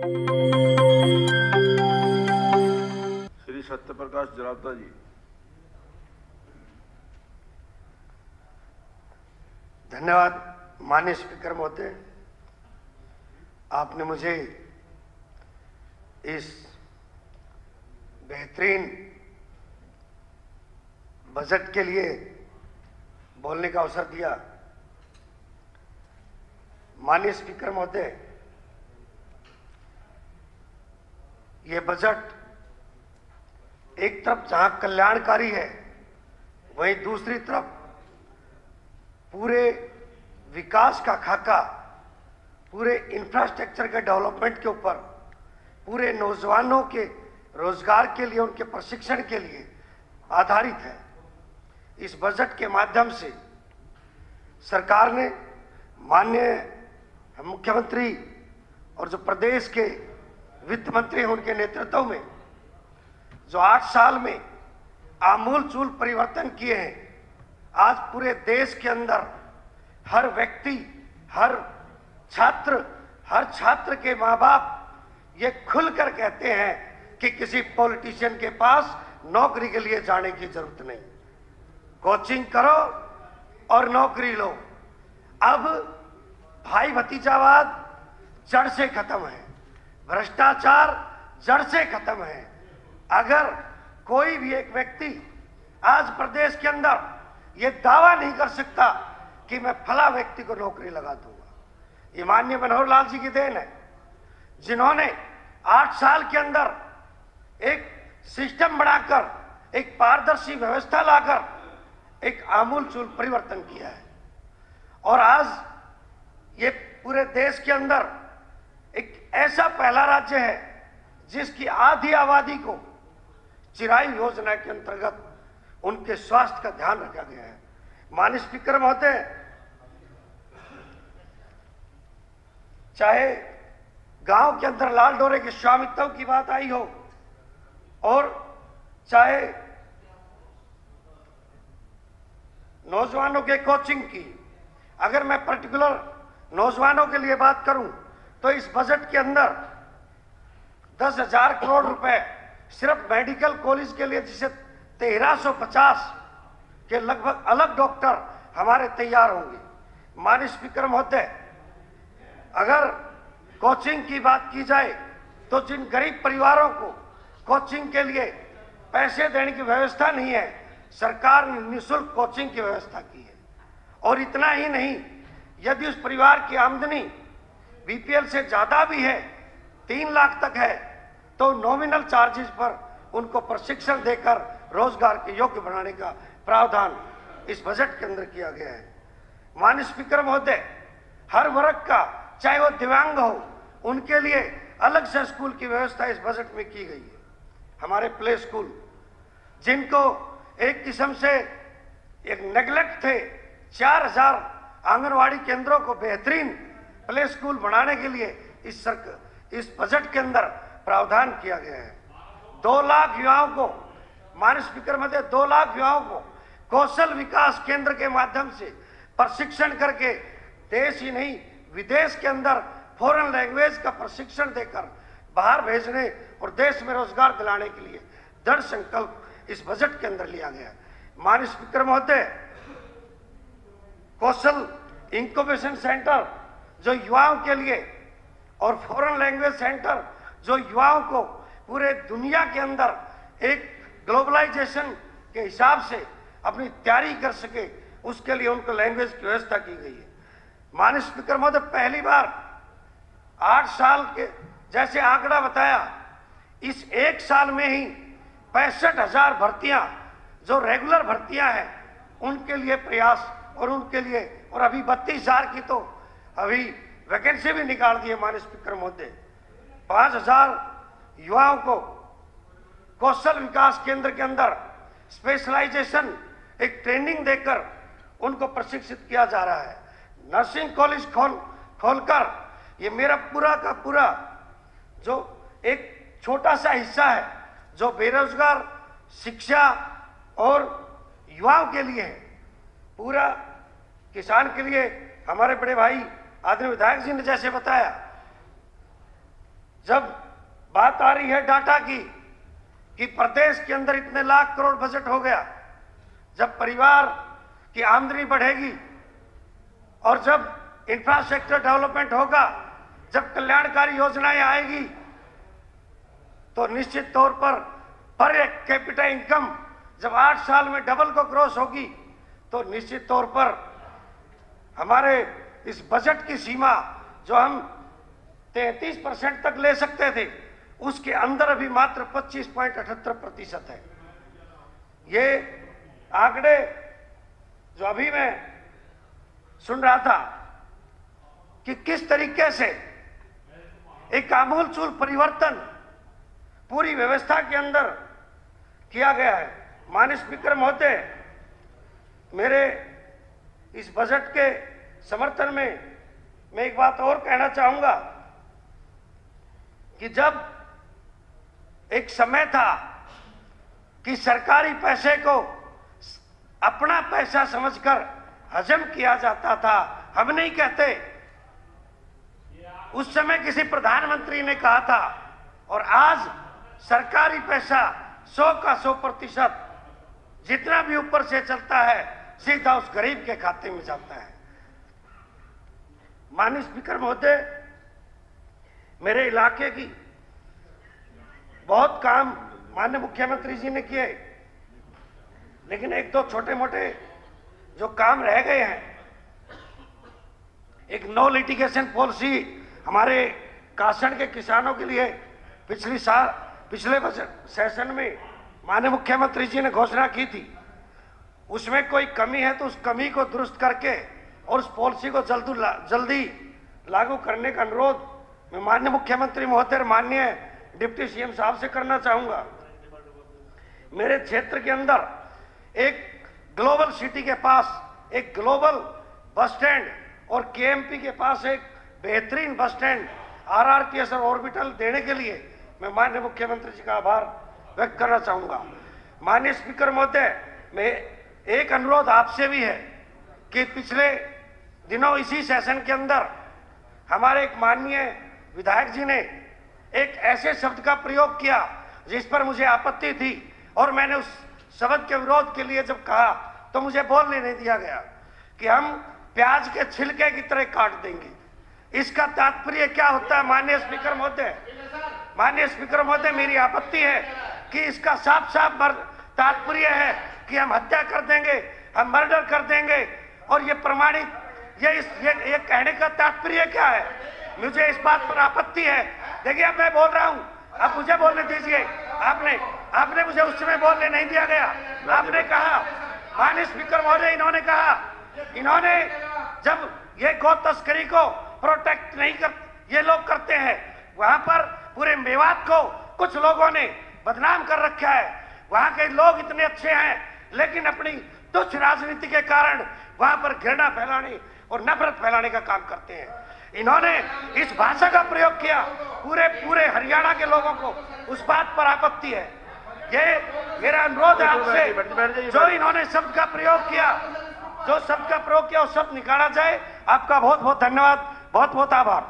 श्री सत्यप्रकाश जरावता जी। धन्यवाद माननीय स्पीकर महोदय, आपने मुझे इस बेहतरीन बजट के लिए बोलने का अवसर दिया। माननीय स्पीकर महोदय, ये बजट एक तरफ जहां कल्याणकारी है, वहीं दूसरी तरफ पूरे विकास का खाका, पूरे इंफ्रास्ट्रक्चर के डेवलपमेंट के ऊपर, पूरे नौजवानों के रोजगार के लिए, उनके प्रशिक्षण के लिए आधारित है। इस बजट के माध्यम से सरकार ने, माननीय मुख्यमंत्री और जो प्रदेश के वित्त मंत्री हैं, उनके नेतृत्व में जो 8 साल में आमूल-चूल परिवर्तन किए हैं, आज पूरे देश के अंदर हर व्यक्ति, हर छात्र के माँ बाप ये खुलकर कहते हैं कि किसी पॉलिटिशियन के पास नौकरी के लिए जाने की जरूरत नहीं, कोचिंग करो और नौकरी लो। अब भाई भतीजावाद जड़ से खत्म है, भ्रष्टाचार जड़ से खत्म है। अगर कोई भी एक व्यक्ति आज प्रदेश के अंदर ये दावा नहीं कर सकता कि मैं फला व्यक्ति को नौकरी लगा दूंगा, ये माननीय मनोहर लाल जी की देन है, जिन्होंने 8 साल के अंदर एक सिस्टम बनाकर, एक पारदर्शी व्यवस्था लाकर एक आमूल-चूल परिवर्तन किया है। और आज ये पूरे देश के अंदर एक ऐसा पहला राज्य है जिसकी आधी आबादी को चिरायु योजना के अंतर्गत उनके स्वास्थ्य का ध्यान रखा गया है। माननीय स्पीकर महोदय, चाहे गांव के अंदर लाल डोरे के स्वामित्व की बात आई हो, और चाहे नौजवानों के कोचिंग की, अगर मैं पर्टिकुलर नौजवानों के लिए बात करूं तो इस बजट के अंदर 10,000 करोड़ रुपए सिर्फ मेडिकल कॉलेज के लिए, जिसे 1350 के लगभग अलग डॉक्टर हमारे तैयार होंगे। माननीय स्पीकर महोदय, अगर कोचिंग की बात की जाए तो जिन गरीब परिवारों को कोचिंग के लिए पैसे देने की व्यवस्था नहीं है, सरकार ने निःशुल्क कोचिंग की व्यवस्था की है। और इतना ही नहीं, यदि उस परिवार की आमदनी बीपीएल से ज्यादा भी है, 3 लाख तक है, तो नॉमिनल चार्जेस पर उनको प्रशिक्षण देकर रोजगार के योग्य बनाने का प्रावधान इस बजट के अंदर किया गया है। माननीय स्पीकर महोदय, हर वर्ग का, चाहे वो दिव्यांग हो, उनके लिए अलग से स्कूल की व्यवस्था इस बजट में की गई है। हमारे प्ले स्कूल, जिनको एक किस्म से एक नेग्लेक्ट थे, 4000 आंगनवाड़ी केंद्रों को बेहतरीन प्ले स्कूल बनाने के लिए इस बजट के अंदर प्रावधान किया गया है। 2 लाख युवाओं को, माननीय स्पीकर महोदय, 2 लाख युवाओं को कौशल विकास केंद्र के माध्यम से प्रशिक्षण करके देश ही नहीं विदेश के अंदर फॉरेन लैंग्वेज का प्रशिक्षण देकर बाहर भेजने और देश में रोजगार दिलाने के लिए दृढ़ संकल्प इस बजट के अंदर लिया गया है। माननीय स्पीकर महोदय, कौशल इंक्यूबेशन सेंटर जो युवाओं के लिए, और फॉरेन लैंग्वेज सेंटर जो युवाओं को पूरे दुनिया के अंदर एक ग्लोबलाइजेशन के हिसाब से अपनी तैयारी कर सके, उसके लिए उनको लैंग्वेज की व्यवस्था की गई है। माननीय स्पीकर महोदय, पहली बार 8 साल के जैसे आंकड़ा बताया, इस 1 साल में ही 65,000 भर्तियां जो रेगुलर भर्तियां हैं उनके लिए प्रयास, और उनके लिए, और अभी 32,000 की तो अभी वैकेंसी भी निकाल दी है। माननीय स्पीकर महोदय, 5,000 युवाओं को कौशल विकास केंद्र के अंदर स्पेशलाइजेशन एक ट्रेनिंग देकर उनको प्रशिक्षित किया जा रहा है। नर्सिंग कॉलेज खोलकर ये मेरा पूरा का पूरा जो एक छोटा सा हिस्सा है जो बेरोजगार शिक्षा और युवाओं के लिए है, पूरा किसान के लिए हमारे बड़े भाई आदरणीय विधायक जी ने जैसे बताया जब बात आ रही है डाटा की कि प्रदेश के अंदर इतने लाख करोड़ बजट हो गया, जब परिवार की आमदनी बढ़ेगी और जब इंफ्रास्ट्रक्चर डेवलपमेंट होगा, जब कल्याणकारी योजनाएं आएगी, तो निश्चित तौर पर कैपिटा इनकम जब 8 साल में डबल को क्रॉस होगी, तो निश्चित तौर पर हमारे इस बजट की सीमा जो हम 33% तक ले सकते थे, उसके अंदर अभी मात्र 25.78% है। ये आंकड़े जो अभी मैं सुन रहा था कि किस तरीके से एक आमूलचूल परिवर्तन पूरी व्यवस्था के अंदर किया गया है। माननीय स्पीकर महोदय, मेरे इस बजट के समर्थन में मैं एक बात और कहना चाहूंगा कि जब एक समय था कि सरकारी पैसे को अपना पैसा समझकर हजम किया जाता था, हम नहीं कहते, उस समय किसी प्रधानमंत्री ने कहा था, और आज सरकारी पैसा 100 का 100% जितना भी ऊपर से चलता है सीधा उस गरीब के खाते में जाता है। माननीय स्पीकर महोदय, मेरे इलाके की बहुत काम माननीय मुख्यमंत्री जी ने किए, लेकिन एक दो छोटे मोटे जो काम रह गए हैं। एक नो लिटिगेशन पॉलिसी हमारे कासण के किसानों के लिए पिछले बजट सेशन में माननीय मुख्यमंत्री जी ने घोषणा की थी। उसमें कोई कमी है तो उस कमी को दुरुस्त करके और उस पॉलिसी को जल्दी लागू करने का अनुरोध मैं माननीय मुख्यमंत्री महोदय और माननीय डिप्टी सीएम साहब से करना चाहूंगा। मेरे क्षेत्र के अंदर एक ग्लोबल सिटी के पास एक ग्लोबल बस स्टैंड और केएमपी के पास एक बेहतरीन बस स्टैंड आरआरटीएस और ऑर्बिटल देने के लिए मैं माननीय मुख्यमंत्री जी का आभार व्यक्त करना चाहूंगा। माननीय स्पीकर महोदय, मैं एक अनुरोध आपसे भी है कि पिछले दिनों इसी सेशन के अंदर हमारे एक माननीय विधायक जी ने एक ऐसे शब्द का प्रयोग किया जिस पर मुझे आपत्ति थी, और मैंने उस शब्द के विरोध के लिए जब कहा तो मुझे बोलने नहीं दिया गया कि हम प्याज के छिलके की तरह काट देंगे। इसका तात्पर्य क्या होता है माननीय स्पीकर महोदय? माननीय स्पीकर महोदय, मेरी आपत्ति है कि इसका साफ साफ तात्पर्य है कि हम हत्या कर देंगे, हम मर्डर कर देंगे, और ये प्रमाणित ये कहने का तात्पर्य क्या है? मुझे इस बात पर आपत्ति है। देखिए, अब मैं बोल रहा हूं, अब मुझे बोलने दीजिए। आपने मुझे उस समय बोलने नहीं दिया गया। आपने कहा, माननीय स्पीकर महोदय, इन्होंने जब ये गौ तस्करी को प्रोटेक्ट नहीं कर ये लोग करते हैं, वहां पर पूरे मेवात को कुछ लोगों ने बदनाम कर रखा है। वहां के लोग इतने अच्छे हैं, लेकिन अपनी तुच्छ राजनीति के कारण वहां पर घृणा फैलाने और नफरत फैलाने का काम करते हैं। इन्होंने इस भाषा का प्रयोग किया, पूरे हरियाणा के लोगों को उस बात पर आपत्ति है। ये मेरा अनुरोध है आपसे, जो इन्होंने शब्द का प्रयोग किया वो शब्द निकाला जाए। आपका बहुत बहुत धन्यवाद, बहुत बहुत आभार।